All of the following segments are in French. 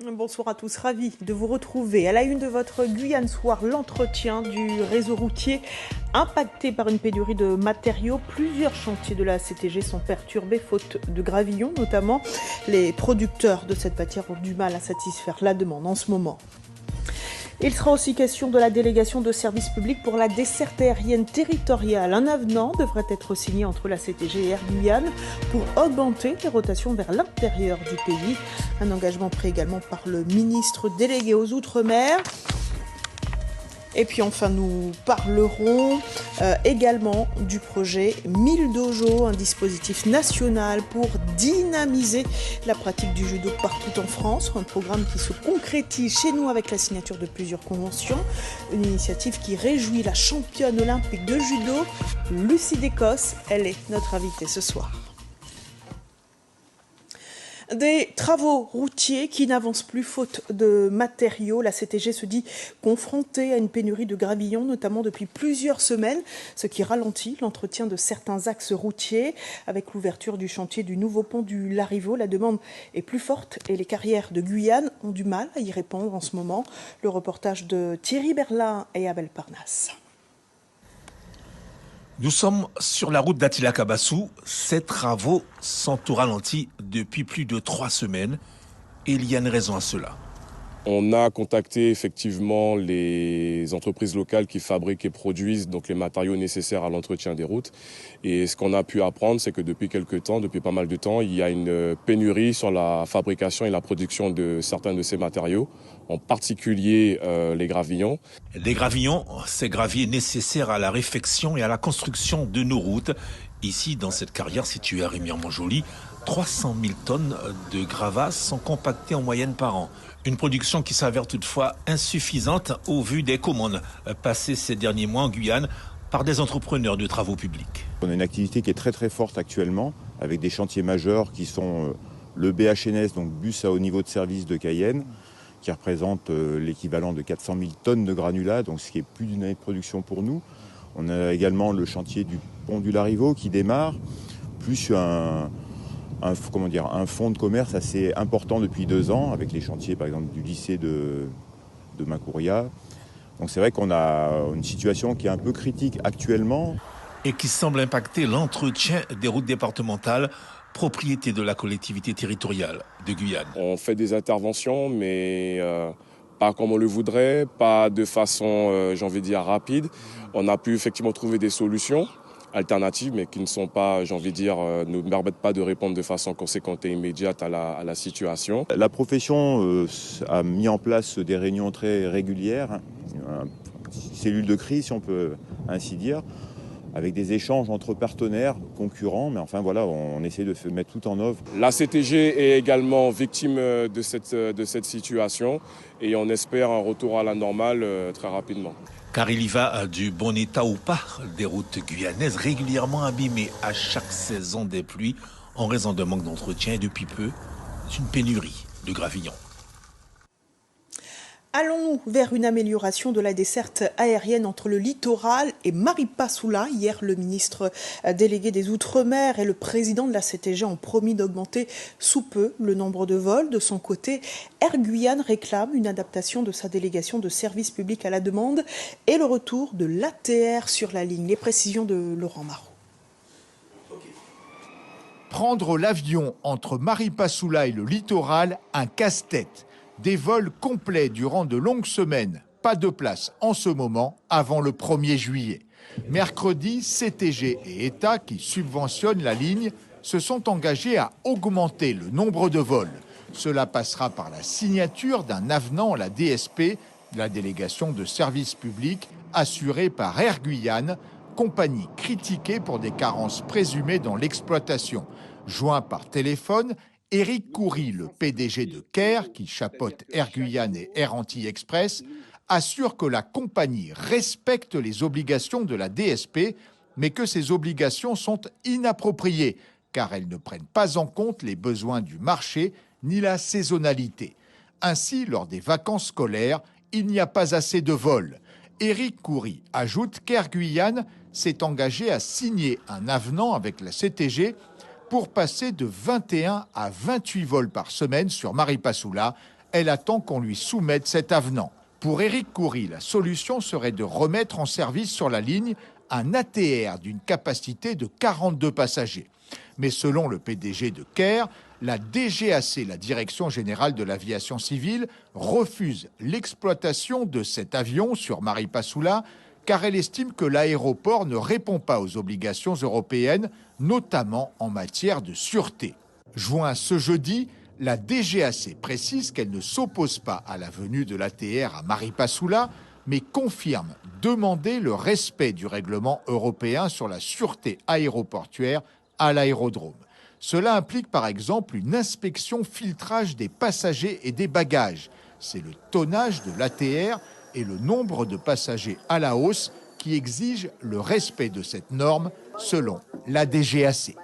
Bonsoir à tous, ravi de vous retrouver. À la une de votre Guyane Soir, l'entretien du réseau routier impacté par une pénurie de matériaux. Plusieurs chantiers de la CTG sont perturbés faute de gravillons, notamment. Les producteurs de cette matière ont du mal à satisfaire la demande en ce moment. Il sera aussi question de la délégation de services publics pour la desserte aérienne territoriale. Un avenant devrait être signé entre la CTG et Air Guyane pour augmenter les rotations vers l'intérieur du pays. Un engagement pris également par le ministre délégué aux Outre-mer. Et puis enfin, nous parlerons également du projet 1000 Dojo, un dispositif national pour dynamiser la pratique du judo partout en France. Un programme qui se concrétise chez nous avec la signature de plusieurs conventions. Une initiative qui réjouit la championne olympique de judo, Lucie d'Écosse. Elle est notre invitée ce soir. Des travaux routiers qui n'avancent plus faute de matériaux. La CTG se dit confrontée à une pénurie de gravillons, notamment depuis plusieurs semaines, ce qui ralentit l'entretien de certains axes routiers. Avec l'ouverture du chantier du nouveau pont du Larivot, la demande est plus forte et les carrières de Guyane ont du mal à y répondre en ce moment. Le reportage de Thierry Berlin et Abel Parnasse. Nous sommes sur la route d'Attila-Cabassou. Ces travaux sont au ralenti depuis plus de 3 semaines et il y a une raison à cela. On a contacté effectivement les entreprises locales qui fabriquent et produisent donc les matériaux nécessaires à l'entretien des routes. Et ce qu'on a pu apprendre, c'est que depuis quelques temps, depuis pas mal de temps, il y a une pénurie sur la fabrication et la production de certains de ces matériaux, en particulier les gravillons. Les gravillons, ces graviers nécessaires à la réfection et à la construction de nos routes. Ici, dans cette carrière située à Rémière-Montjoly, 300 000 tonnes de gravats sont compactées en moyenne par an. Une production qui s'avère toutefois insuffisante au vu des commandes passées ces derniers mois en Guyane par des entrepreneurs de travaux publics. On a une activité qui est très très forte actuellement, avec des chantiers majeurs qui sont le BHNS, donc bus à haut niveau de service de Cayenne, qui représente l'équivalent de 400 000 tonnes de granulats, donc ce qui est plus d'une année de production pour nous. On a également le chantier du pont du Larivot qui démarre, plus un fonds de commerce assez important depuis 2 ans, avec les chantiers par exemple du lycée de Macouria. Donc c'est vrai qu'on a une situation qui est un peu critique actuellement. Et qui semble impacter l'entretien des routes départementales, propriété de la collectivité territoriale de Guyane. On fait des interventions, mais pas comme on le voudrait, pas de façon, rapide. On a pu effectivement trouver des solutions alternatives, mais qui ne sont pas, ne permettent pas de répondre de façon conséquente et immédiate à la situation. La profession a mis en place des réunions très régulières, une cellule de crise si on peut ainsi dire, avec des échanges entre partenaires, concurrents, mais enfin voilà, on essaie de mettre tout en œuvre. La CTG est également victime de cette situation et on espère un retour à la normale très rapidement. Car il y va du bon état ou pas des routes guyanaises régulièrement abîmées à chaque saison des pluies en raison d'un manque d'entretien et depuis peu d'une pénurie de gravillons. Allons-nous vers une amélioration de la desserte aérienne entre le littoral et Maripasoula? Hier, le ministre délégué des Outre-mer et le président de la CTG ont promis d'augmenter sous peu le nombre de vols. De son côté, Air Guyane réclame une adaptation de sa délégation de service public à la demande et le retour de l'ATR sur la ligne. Les précisions de Laurent Marot. Prendre l'avion entre Maripasoula et le littoral, un casse-tête. Des vols complets durant de longues semaines. Pas de place en ce moment avant le 1er juillet. Mercredi, CTG et État, qui subventionnent la ligne, se sont engagés à augmenter le nombre de vols. Cela passera par la signature d'un avenant à la DSP, la délégation de service public, assurée par Air Guyane, compagnie critiquée pour des carences présumées dans l'exploitation. Joint par téléphone, Éric Coury, le PDG de Caire, qui chapeaute Air Guyane et Air Antilles Express, assure que la compagnie respecte les obligations de la DSP, mais que ces obligations sont inappropriées, car elles ne prennent pas en compte les besoins du marché ni la saisonnalité. Ainsi, lors des vacances scolaires, il n'y a pas assez de vols. Éric Coury ajoute qu'Air Guyane s'est engagé à signer un avenant avec la CTG pour passer de 21 à 28 vols par semaine sur Maripasoula, Elle attend qu'on lui soumette cet avenant. Pour Éric Coury, la solution serait de remettre en service sur la ligne un ATR d'une capacité de 42 passagers. Mais selon le PDG de Caire, la DGAC, la Direction Générale de l'Aviation Civile, refuse l'exploitation de cet avion sur Maripasoula car elle estime que l'aéroport ne répond pas aux obligations européennes, notamment en matière de sûreté. Joint ce jeudi, la DGAC précise qu'elle ne s'oppose pas à la venue de l'ATR à Maripasoula, mais confirme demander le respect du règlement européen sur la sûreté aéroportuaire à l'aérodrome. Cela implique par exemple une inspection filtrage des passagers et des bagages. C'est le tonnage de l'ATR et le nombre de passagers à la hausse qui exigent le respect de cette norme selon la DGAC.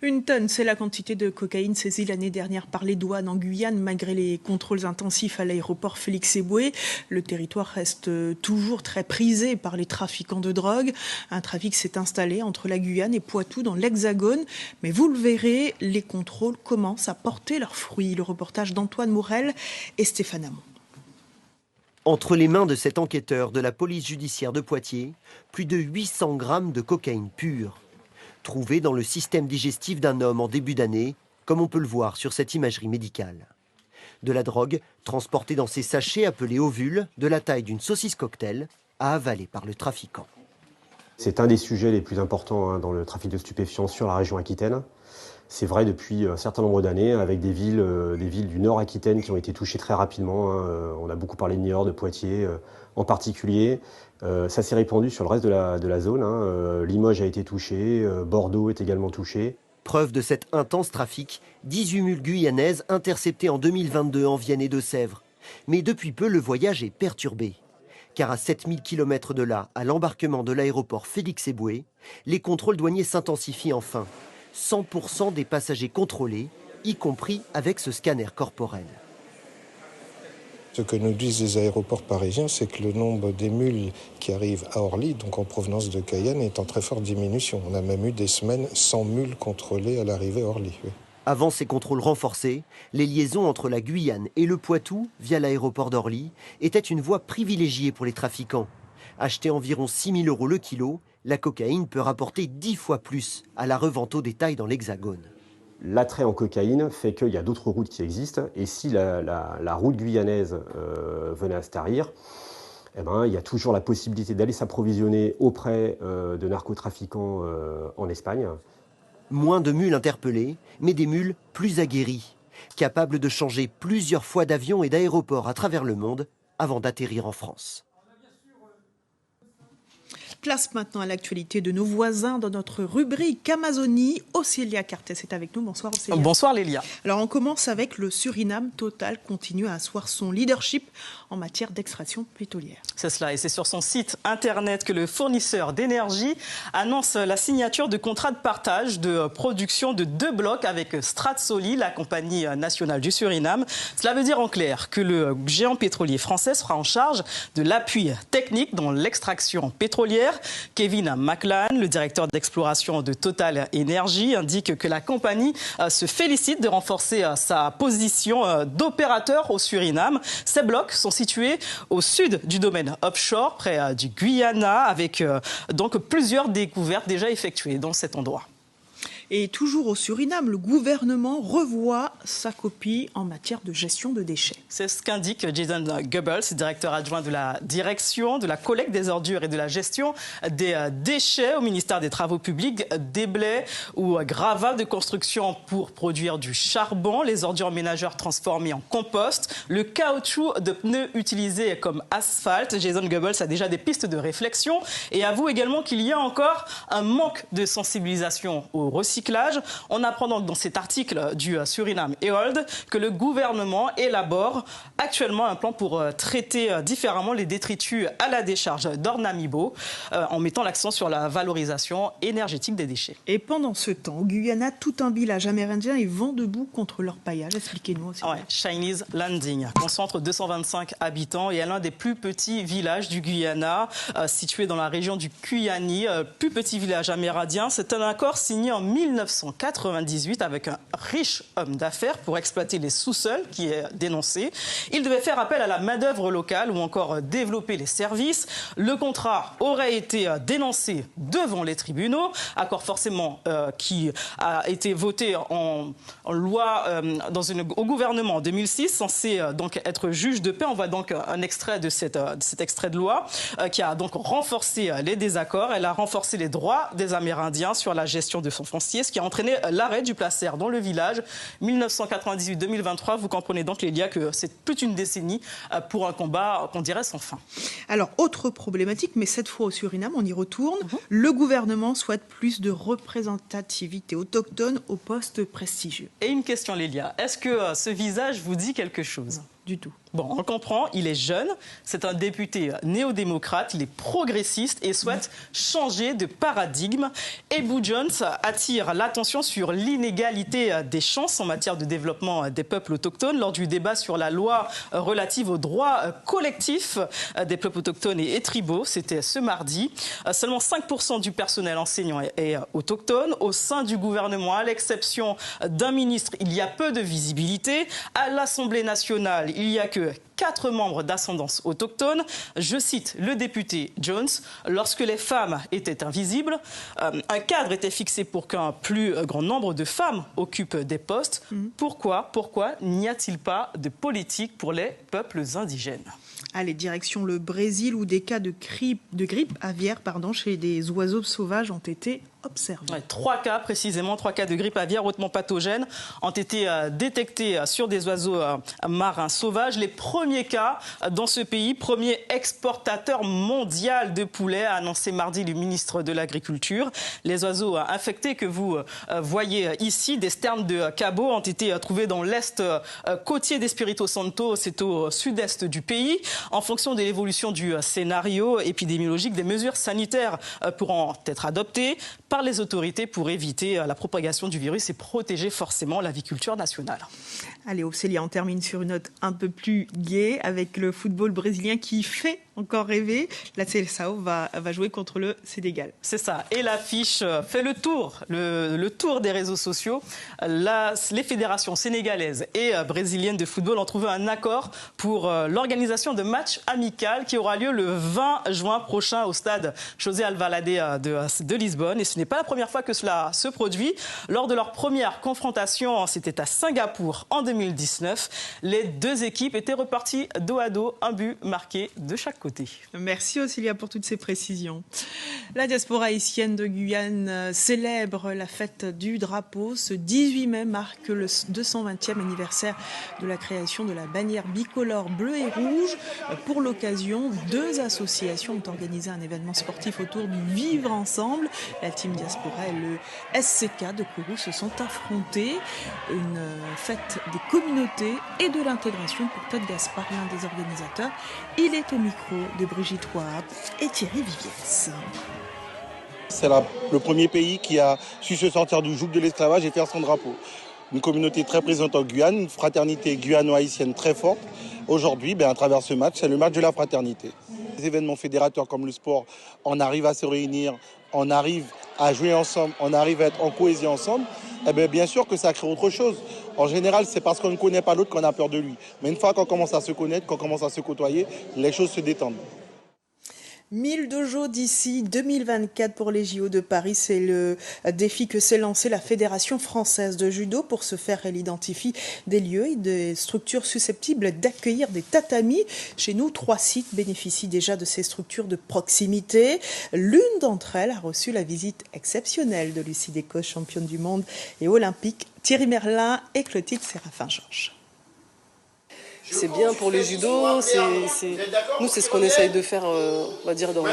Une tonne, c'est la quantité de cocaïne saisie l'année dernière par les douanes en Guyane, malgré les contrôles intensifs à l'aéroport Félix-Éboué. Le territoire reste toujours très prisé par les trafiquants de drogue. Un trafic s'est installé entre la Guyane et Poitou dans l'Hexagone. Mais vous le verrez, les contrôles commencent à porter leurs fruits. Le reportage d'Antoine Morel et Stéphane Hamon. Entre les mains de cet enquêteur de la police judiciaire de Poitiers, plus de 800 grammes de cocaïne pure. Trouvé dans le système digestif d'un homme en début d'année, comme on peut le voir sur cette imagerie médicale. De la drogue transportée dans ces sachets appelés ovules, de la taille d'une saucisse cocktail, à avaler par le trafiquant. C'est un des sujets les plus importants dans le trafic de stupéfiants sur la région Aquitaine. C'est vrai depuis un certain nombre d'années, avec des villes du nord Aquitaine qui ont été touchées très rapidement. On a beaucoup parlé de Niort, de Poitiers en particulier. Ça s'est répandu sur le reste de la zone. Limoges a été touché, Bordeaux est également touché. Preuve de cet intense trafic, 18 mules guyanaises interceptées en 2022 en Vienne et Deux-Sèvres. Mais depuis peu, le voyage est perturbé. Car à 7000 km de là, à l'embarquement de l'aéroport Félix-Éboué, les contrôles douaniers s'intensifient enfin. 100% des passagers contrôlés, y compris avec ce scanner corporel. Ce que nous disent les aéroports parisiens, c'est que le nombre des mules qui arrivent à Orly, donc en provenance de Cayenne, est en très forte diminution. On a même eu des semaines sans mules contrôlées à l'arrivée à Orly. Oui. Avant ces contrôles renforcés, les liaisons entre la Guyane et le Poitou, via l'aéroport d'Orly, étaient une voie privilégiée pour les trafiquants. Acheter environ 6 000 € le kilo, la cocaïne peut rapporter 10 fois plus à la revente au détail dans l'Hexagone. L'attrait en cocaïne fait qu'il y a d'autres routes qui existent. Et si la route guyanaise venait à se tarir, il y a toujours la possibilité d'aller s'approvisionner auprès de narcotrafiquants en Espagne. Moins de mules interpellées, mais des mules plus aguerries, capables de changer plusieurs fois d'avion et d'aéroport à travers le monde avant d'atterrir en France. Place maintenant à l'actualité de nos voisins dans notre rubrique Amazonie. Océlia Cartes est avec nous. Bonsoir Océlia. Bonsoir Lélia. Alors on commence avec le Suriname. Total continue à asseoir son leadership en matière d'extraction pétrolière. C'est cela, et c'est sur son site internet que le fournisseur d'énergie annonce la signature de contrats de partage de production de 2 blocs avec Stratsoli, la compagnie nationale du Suriname. Cela veut dire en clair que le géant pétrolier français sera en charge de l'appui technique dans l'extraction pétrolière. Kevin McLean, le directeur d'exploration de Total Energy, indique que la compagnie se félicite de renforcer sa position d'opérateur au Suriname. Ces blocs sont situés au sud du domaine offshore, près du Guyana, avec donc plusieurs découvertes déjà effectuées dans cet endroit. Et toujours au Suriname, le gouvernement revoit sa copie en matière de gestion de déchets. C'est ce qu'indique Jason Goebbels, directeur adjoint de la direction de la collecte des ordures et de la gestion des déchets au ministère des Travaux publics, des blés ou gravats de construction pour produire du charbon, les ordures ménagères transformées en compost, le caoutchouc de pneus utilisé comme asphalte. Jason Goebbels a déjà des pistes de réflexion et avoue également qu'il y a encore un manque de sensibilisation au recyclage. On apprend donc dans cet article du Suriname Herald que le gouvernement élabore actuellement un plan pour traiter différemment les détritus à la décharge d'Ornamibo en mettant l'accent sur la valorisation énergétique des déchets. Et pendant ce temps, au Guyana, tout un village amérindien est vent debout contre leur paillage. Expliquez-nous aussi. Chinese Landing concentre 225 habitants et est l'un des plus petits villages du Guyana, situé dans la région du Kuyani, plus petit village amérindien. C'est un accord signé en 19 1998 avec un riche homme d'affaires pour exploiter les sous-sols qui est dénoncé. Il devait faire appel à la main-d'œuvre locale ou encore développer les services. Le contrat aurait été dénoncé devant les tribunaux, accord forcément qui a été voté en loi au gouvernement en 2006, censé donc être juge de paix. On voit donc un extrait de cet extrait de loi qui a donc renforcé les désaccords. Elle a renforcé les droits des Amérindiens sur la gestion de son foncier, ce qui a entraîné l'arrêt du placeur dans le village. 1998-2023, vous comprenez donc, Lélia, que c'est toute une décennie pour un combat qu'on dirait sans fin. Alors, autre problématique, mais cette fois au Suriname, on y retourne. Le gouvernement souhaite plus de représentativité autochtone au poste prestigieux. Et une question, Lélia, est-ce que ce visage vous dit quelque chose? Non, du tout. Bon, on comprend, il est jeune, c'est un député néo-démocrate, il est progressiste et souhaite changer de paradigme. Ebou Jones attire l'attention sur l'inégalité des chances en matière de développement des peuples autochtones lors du débat sur la loi relative aux droits collectifs des peuples autochtones et tribaux. C'était ce mardi. Seulement 5% du personnel enseignant est autochtone. Au sein du gouvernement, à l'exception d'un ministre, il y a peu de visibilité. À l'Assemblée nationale, il y a que 4 membres d'ascendance autochtone. Je cite le député Jones. Lorsque les femmes étaient invisibles, un cadre était fixé pour qu'un plus grand nombre de femmes occupent des postes. Pourquoi n'y a-t-il pas de politique pour les peuples indigènes? Allez, direction le Brésil où des cas de grippe aviaire chez des oiseaux sauvages ont été observés. Ouais, 3 cas précisément, 3 cas de grippe aviaire hautement pathogène ont été détectés sur des oiseaux marins sauvages. Les premiers cas dans ce pays, premier exportateur mondial de poulet, a annoncé mardi le ministre de l'Agriculture. Les oiseaux infectés que vous voyez ici, des sternes de Cabo, ont été trouvés dans l'est côtier d'Espírito Santo, c'est au sud-est du pays. En fonction de l'évolution du scénario épidémiologique, des mesures sanitaires pourront être adoptées par les autorités pour éviter la propagation du virus et protéger forcément l'aviculture nationale. Allez, Célia, on termine sur une note un peu plus gaie avec le football brésilien qui fait encore rêver. La Seleção va jouer contre le Sénégal. C'est ça. Et l'affiche fait le tour des réseaux sociaux. Les fédérations sénégalaises et brésiliennes de football ont trouvé un accord pour l'organisation de matchs amicaux qui aura lieu le 20 juin prochain au stade José Alvalade de Lisbonne. Et ce n'est pas la première fois que cela se produit. Lors de leur première confrontation, c'était à Singapour en 2019. Les deux équipes étaient reparties dos à dos, un but marqué de chaque côté. Merci Célia pour toutes ces précisions. La diaspora haïtienne de Guyane célèbre la fête du drapeau. Ce 18 mai marque le 220e anniversaire de la création de la bannière bicolore bleu et rouge. Pour l'occasion, 2 associations ont organisé un événement sportif autour du vivre ensemble. La team diaspora et le SCK de Kourou se sont affrontés. Une fête des communautés et de l'intégration pour Todd Gaspard, l'un des organisateurs. Il est au micro de Brigitte Wahab et Thierry Viviès. C'est le premier pays qui a su se sortir du joug de l'esclavage et faire son drapeau. Une communauté très présente en Guyane, une fraternité guyano-haïtienne très forte. Aujourd'hui, à travers ce match, c'est le match de la fraternité. Les événements fédérateurs comme le sport, on arrive à se réunir, on arrive à jouer ensemble, on arrive à être en cohésion ensemble. Bien sûr que ça crée autre chose. En général, c'est parce qu'on ne connaît pas l'autre qu'on a peur de lui. Mais une fois qu'on commence à se connaître, qu'on commence à se côtoyer, les choses se détendent. 1000 dojos d'ici 2024 pour les JO de Paris. C'est le défi que s'est lancé la Fédération française de judo. Pour ce faire, elle identifie des lieux et des structures susceptibles d'accueillir des tatamis. Chez nous, 3 sites bénéficient déjà de ces structures de proximité. L'une d'entre elles a reçu la visite exceptionnelle de Lucie Descos, championne du monde et olympique, Thierry Merlin et Clotilde Séraphin-Georges. C'est bien pour le judo, nous c'est ce qu'on essaye de faire on va dire dans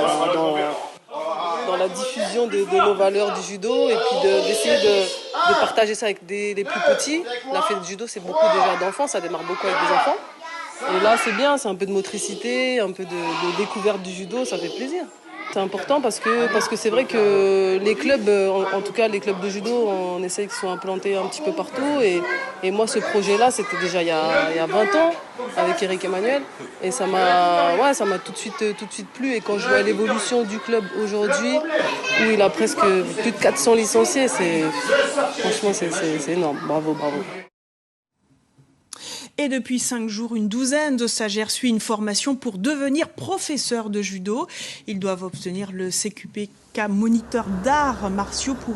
la diffusion de nos valeurs du judo et puis d'essayer de partager ça avec les plus petits. La fête du judo c'est beaucoup déjà d'enfants, ça démarre beaucoup avec des enfants. Et là c'est bien, c'est un peu de motricité, un peu de découverte du judo, ça fait plaisir. C'est important parce que c'est vrai que les clubs, en tout cas les clubs de judo, on essaye qu'ils soient implantés un petit peu partout. Et moi, ce projet-là, c'était déjà il y a 20 ans avec Eric Emmanuel. Et ça m'a tout de suite plu. Et quand je vois l'évolution du club aujourd'hui, où il a presque plus de 400 licenciés, franchement, c'est énorme. Bravo, bravo. Et depuis 5 jours, une douzaine de stagiaires suivent une formation pour devenir professeurs de judo. Ils doivent obtenir le CQPK moniteur d'arts martiaux. Pour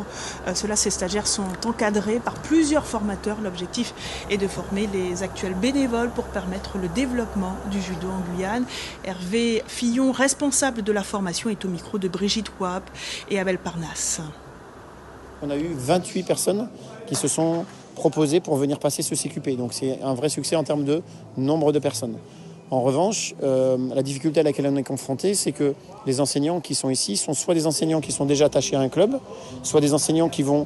cela, ces stagiaires sont encadrés par plusieurs formateurs. L'objectif est de former les actuels bénévoles pour permettre le développement du judo en Guyane. Hervé Fillon, responsable de la formation, est au micro de Brigitte Wap et Abel Parnasse. On a eu 28 personnes qui se sont proposées pour venir passer ce CQP. Donc c'est un vrai succès en termes de nombre de personnes. En revanche, la difficulté à laquelle on est confronté, c'est que les enseignants qui sont ici sont soit des enseignants qui sont déjà attachés à un club, soit des enseignants qui vont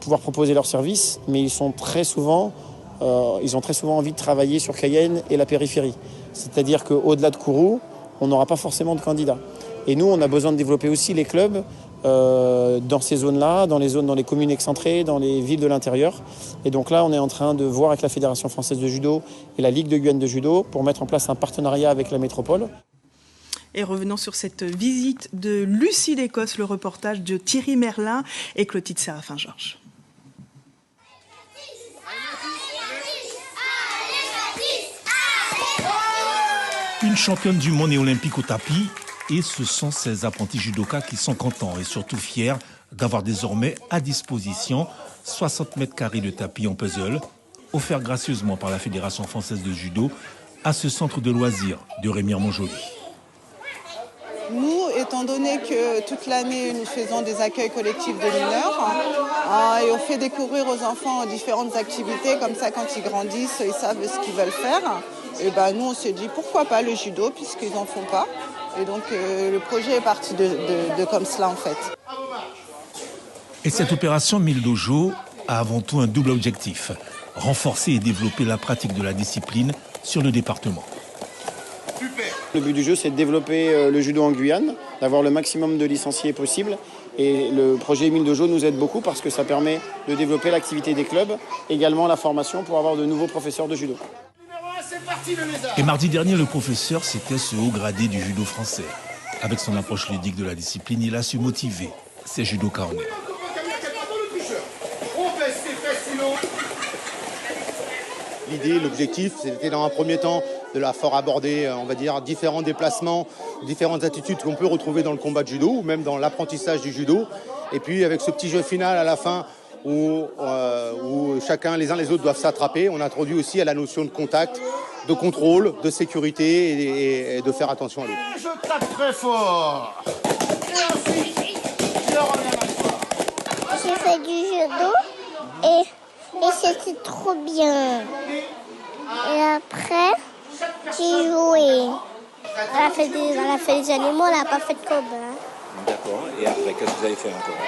pouvoir proposer leurs services, mais ils ont très souvent envie de travailler sur Cayenne et la périphérie. C'est-à-dire qu'au-delà de Kourou, on n'aura pas forcément de candidats. Et nous, on a besoin de développer aussi les clubs dans ces zones-là, dans les communes excentrées, dans les villes de l'intérieur. Et donc là, on est en train de voir avec la Fédération française de judo et la Ligue de Guyane de judo pour mettre en place un partenariat avec la métropole. Et revenons sur cette visite de Lucie d'Écosse, le reportage de Thierry Merlin et Clotilde Séraphin-Georges. Une championne du monde et olympique au tapis, et ce sont ces apprentis judokas qui sont contents et surtout fiers d'avoir désormais à disposition 60 mètres carrés de tapis en puzzle, offerts gracieusement par la Fédération française de judo à ce centre de loisirs de Remire-Montjoly. Nous, étant donné que toute l'année nous faisons des accueils collectifs de mineurs et on fait découvrir aux enfants différentes activités, comme ça quand ils grandissent, ils savent ce qu'ils veulent faire. Et nous on s'est dit pourquoi pas le judo puisqu'ils n'en font pas. Et donc le projet est parti de comme cela en fait. Et cette opération 1000 Dojo a avant tout un double objectif, renforcer et développer la pratique de la discipline sur le département. Le but du jeu, c'est de développer le judo en Guyane, d'avoir le maximum de licenciés possible. Et le projet 1000 Dojo nous aide beaucoup parce que ça permet de développer l'activité des clubs, également la formation pour avoir de nouveaux professeurs de judo. Et mardi dernier, le professeur, c'était ce haut gradé du judo français. Avec son approche ludique de la discipline, il a su motiver ses judokas en air. L'idée, l'objectif, c'était dans un premier temps de la faire aborder, on va dire, différents déplacements, différentes attitudes qu'on peut retrouver dans le combat de judo ou même dans l'apprentissage du judo. Et puis avec ce petit jeu final à la fin où chacun, les uns les autres, doivent s'attraper, on introduit aussi à la notion de contact, de contrôle, de sécurité et de faire attention à l'autre. Je tape très fort. Et ensuite, je reviens à toi. J'ai fait du judo et c'était trop bien. Et après, j'ai joué. On a fait des animaux, on n'a pas fait de combat. D'accord. Et après, qu'est-ce que vous avez fait encore?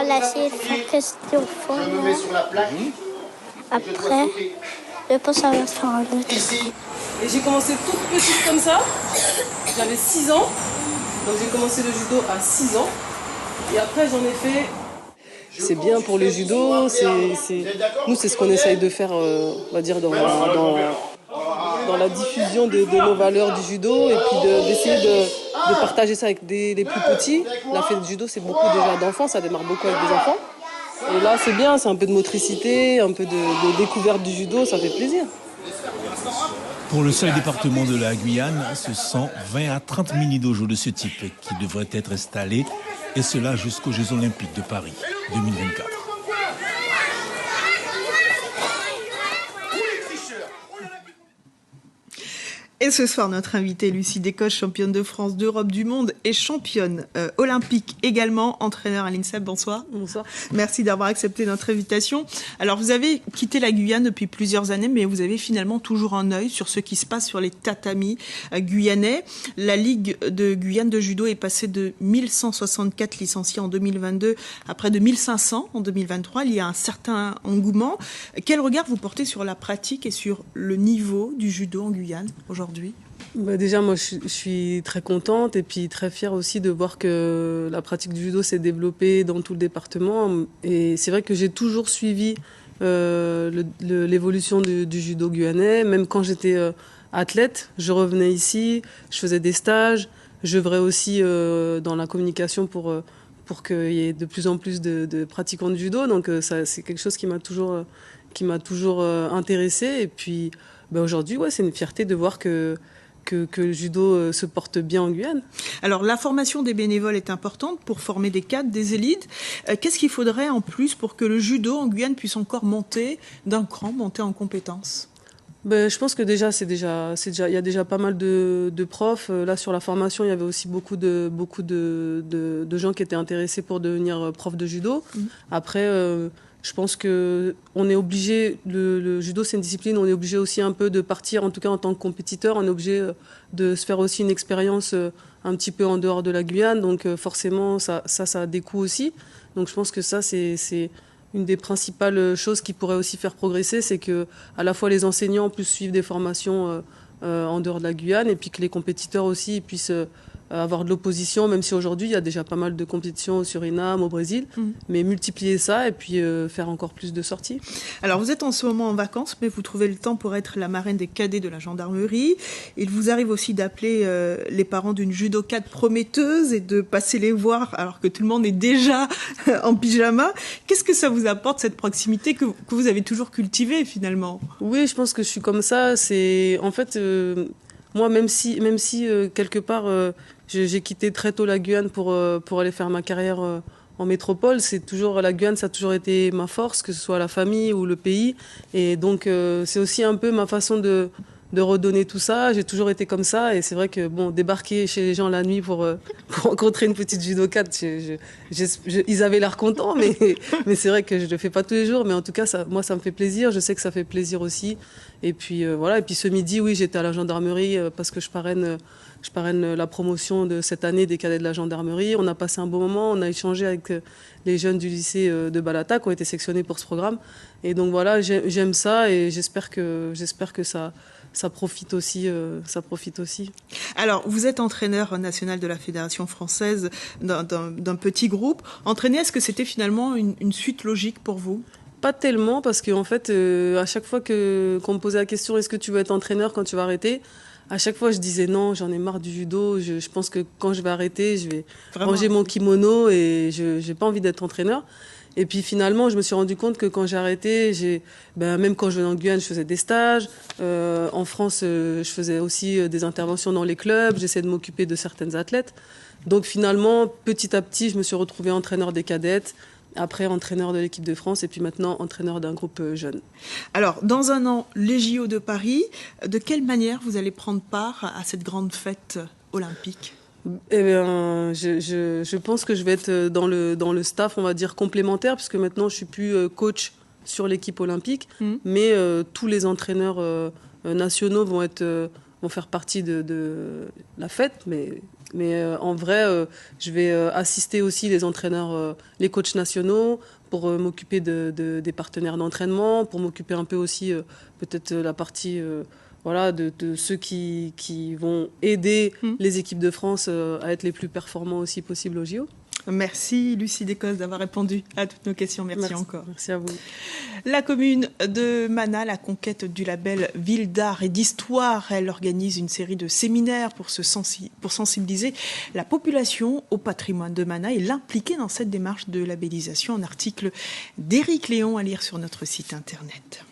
On a essayé de faire question fond. Je me mets sur la plaque. Après, je pense qu'on va faire un autre. Et j'ai commencé toute petite comme ça. J'avais 6 ans. Donc j'ai commencé le judo à 6 ans. Et après, j'en ai fait... C'est bien pour le judo. Nous, c'est ce qu'on essaye de faire, on va dire, dans la diffusion de nos valeurs du judo. Et puis d'essayer de partager ça avec les plus petits. La fête du judo, c'est beaucoup déjà d'enfants. Ça démarre beaucoup avec des enfants. Et là, c'est bien, c'est un peu de motricité, un peu de découverte du judo, ça fait plaisir. Pour le seul département de la Guyane, ce sont 20 à 30 mini-dojos de ce type qui devraient être installés, et cela jusqu'aux Jeux Olympiques de Paris 2024. Et ce soir, notre invitée Lucie d'Écosse, championne de France, d'Europe, du monde et championne olympique également, entraîneur à l'INSEP. Bonsoir. Bonsoir. Merci d'avoir accepté notre invitation. Alors, vous avez quitté la Guyane depuis plusieurs années, mais vous avez finalement toujours un œil sur ce qui se passe sur les tatamis guyanais. La Ligue de Guyane de judo est passée de 1164 licenciés en 2022 à près de 1500 en 2023. Il y a un certain engouement. Quel regard vous portez sur la pratique et sur le niveau du judo en Guyane aujourd'hui ? Déjà, moi, je suis très contente et puis très fière aussi de voir que la pratique du judo s'est développée dans tout le département. Et c'est vrai que j'ai toujours suivi l'évolution du judo guyanais. Même quand j'étais athlète, je revenais ici, je faisais des stages, j'œuvrais aussi dans la communication pour qu'il y ait de plus en plus de pratiquants de judo. Donc ça, c'est quelque chose qui m'a toujours intéressée. Et puis aujourd'hui, c'est une fierté de voir que le judo se porte bien en Guyane. Alors, la formation des bénévoles est importante pour former des cadres, des élites. Qu'est-ce qu'il faudrait en plus pour que le judo en Guyane puisse encore monter d'un cran, monter en compétences ? Je pense que il y a déjà pas mal de profs. Là, sur la formation, il y avait aussi beaucoup de gens qui étaient intéressés pour devenir prof de judo. Après, je pense que on est obligé, le judo c'est une discipline, on est obligé aussi un peu de partir, en tout cas en tant que compétiteur, on est obligé de se faire aussi une expérience un petit peu en dehors de la Guyane, donc forcément ça a des coûts aussi. Donc je pense que ça c'est une des principales choses qui pourrait aussi faire progresser, c'est que à la fois les enseignants puissent suivre des formations en dehors de la Guyane et puis que les compétiteurs aussi puissent avoir de l'opposition, même si aujourd'hui il y a déjà pas mal de compétitions au Suriname, au Brésil, mais multiplier ça et puis faire encore plus de sorties. Alors vous êtes en ce moment en vacances, mais vous trouvez le temps pour être la marraine des cadets de la gendarmerie. Il vous arrive aussi d'appeler les parents d'une judokate prometteuse et de passer les voir alors que tout le monde est déjà en pyjama. Qu'est-ce que ça vous apporte, cette proximité que vous avez toujours cultivée finalement ? Oui, je pense que je suis comme ça. C'est en fait moi, même si quelque part j'ai quitté très tôt la Guyane pour aller faire ma carrière en métropole, la Guyane, ça a toujours été ma force, que ce soit la famille ou le pays. Et donc c'est aussi un peu ma façon de redonner tout ça. J'ai toujours été comme ça et c'est vrai que débarquer chez les gens la nuit pour rencontrer une petite judokate, ils avaient l'air contents, mais c'est vrai que je le fais pas tous les jours. Mais en tout cas, moi, ça me fait plaisir. Je sais que ça fait plaisir aussi. Et puis voilà. Et puis ce midi, oui, j'étais à la gendarmerie parce que je parraine la promotion de cette année des cadets de la gendarmerie. On a passé un bon moment. On a échangé avec les jeunes du lycée de Balata qui ont été sélectionnés pour ce programme. Et donc voilà, j'aime ça et j'espère que ça profite aussi. Alors, vous êtes entraîneur national de la Fédération française d'un petit groupe. Entraîner, est-ce que c'était finalement une suite logique pour vous ? Pas tellement, parce qu'en fait, à chaque fois qu'on me posait la question « Est-ce que tu veux être entraîneur quand tu vas arrêter ?» À chaque fois, je disais non, j'en ai marre du judo. Je pense que quand je vais arrêter, je vais ranger mon kimono et je n'ai pas envie d'être entraîneur. Et puis finalement, je me suis rendu compte que quand j'ai arrêté, même quand je venais en Guyane, je faisais des stages. En France, je faisais aussi des interventions dans les clubs. J'essayais de m'occuper de certaines athlètes. Donc finalement, petit à petit, je me suis retrouvée entraîneur des cadettes. Après, entraîneur de l'équipe de France et puis maintenant, entraîneur d'un groupe jeune. Alors, dans un an, les JO de Paris, de quelle manière vous allez prendre part à cette grande fête olympique ? Eh bien, je pense que je vais être dans le staff, on va dire, complémentaire, puisque maintenant, je suis plus coach sur l'équipe olympique, mais tous les entraîneurs nationaux vont faire partie de la fête, mais en vrai, je vais assister aussi les entraîneurs, les coachs nationaux, pour m'occuper des partenaires d'entraînement, pour m'occuper un peu aussi peut-être la partie de ceux qui vont aider les équipes de France à être les plus performants aussi possible au JO. Merci Lucie Descosses d'avoir répondu à toutes nos questions. Merci encore. Merci à vous. La commune de Mana, la conquête du label Ville d'art et d'histoire, elle organise une série de séminaires pour sensibiliser la population au patrimoine de Mana et l'impliquer dans cette démarche de labellisation. Un article d'Éric Léon à lire sur notre site internet.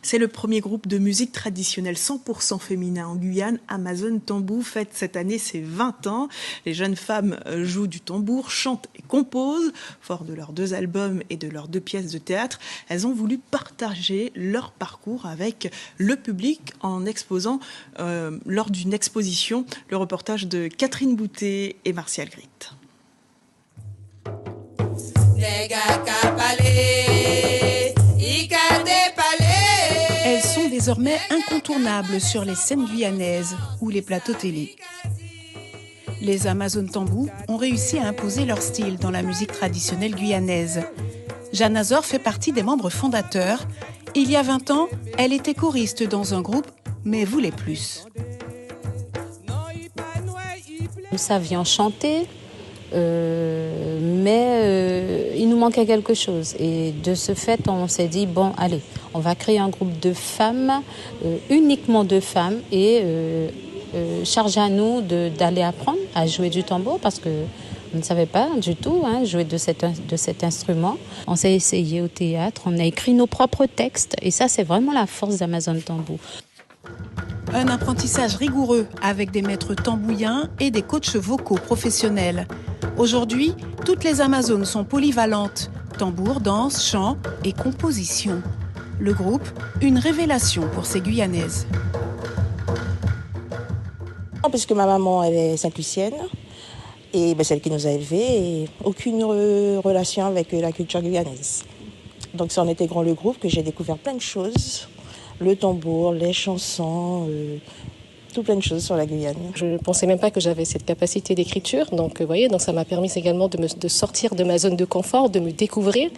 C'est le premier groupe de musique traditionnelle 100% féminin en Guyane. Amazon Tambou fête cette année ses 20 ans. Les jeunes femmes jouent du tambour, chantent et composent. Fort de leurs 2 albums et de leurs 2 pièces de théâtre, elles ont voulu partager leur parcours avec le public en exposant lors d'une exposition le reportage de Catherine Boutet et Martial Grit. Elles sont désormais incontournables sur les scènes guyanaises ou les plateaux télé. Les Amazon Tambou ont réussi à imposer leur style dans la musique traditionnelle guyanaise. Jeanne Azor fait partie des membres fondateurs. Il y a 20 ans, elle était choriste dans un groupe, mais voulait plus. savions chanter, mais il nous manquait quelque chose. Et de ce fait, on s'est dit, bon, allez, on va créer un groupe de femmes, uniquement de femmes, et charge à nous d'aller apprendre à jouer du tambour, parce que on ne savait pas du tout jouer de cet instrument. On s'est essayé au théâtre, on a écrit nos propres textes, et ça, c'est vraiment la force d'Amazon Tambour. Un apprentissage rigoureux avec des maîtres tambouillens et des coachs vocaux professionnels. Aujourd'hui, toutes les Amazones sont polyvalentes. Tambour, danse, chant et composition. Le groupe, une révélation pour ces Guyanaises. Parce que ma maman, elle est Saint-Lucienne, et celle qui nous a élevés, et aucune relation avec la culture guyanaise. Donc c'est en intégrant le groupe que j'ai découvert plein de choses. Le tambour, les chansons, tout plein de choses sur la Guyane. Je ne pensais même pas que j'avais cette capacité d'écriture. Donc, vous voyez, ça m'a permis également de sortir de ma zone de confort, de me découvrir.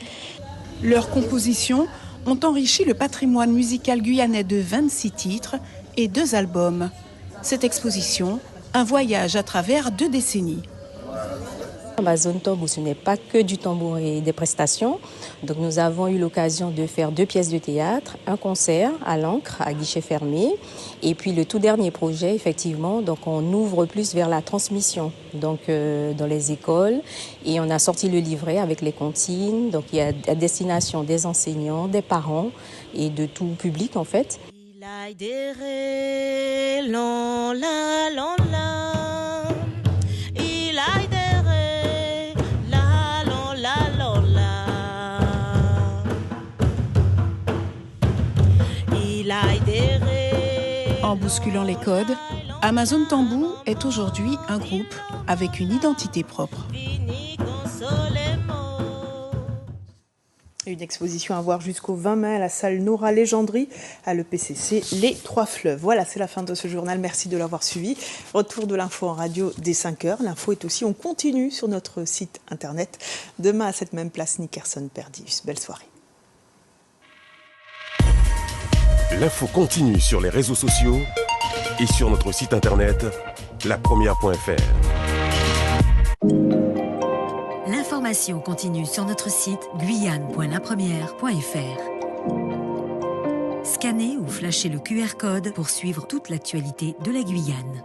Leurs compositions ont enrichi le patrimoine musical guyanais de 26 titres et 2 albums. Cette exposition, un voyage à travers 2 décennies. Amazon Tambour, ce n'est pas que du tambour et des prestations. Donc nous avons eu l'occasion de faire 2 pièces de théâtre, un concert à l'Ancre, à guichet fermé. Et puis le tout dernier projet, effectivement, donc on ouvre plus vers la transmission, donc dans les écoles. Et on a sorti le livret avec les comptines. Donc il y a à destination des enseignants, des parents et de tout public en fait. En bousculant les codes, Amazon Tambour est aujourd'hui un groupe avec une identité propre. Une exposition à voir jusqu'au 20 mai à la salle Nora Légendrie à l'EPCC Les Trois Fleuves. Voilà, c'est la fin de ce journal. Merci de l'avoir suivi. Retour de l'info en radio dès 5h. L'info est aussi, on continue sur notre site internet. Demain à cette même place, Nickerson Perdis. Belle soirée. L'info continue sur les réseaux sociaux et sur notre site internet, lapremière.fr. L'information continue sur notre site guyane.lapremière.fr. Scannez ou flashez le QR code pour suivre toute l'actualité de la Guyane.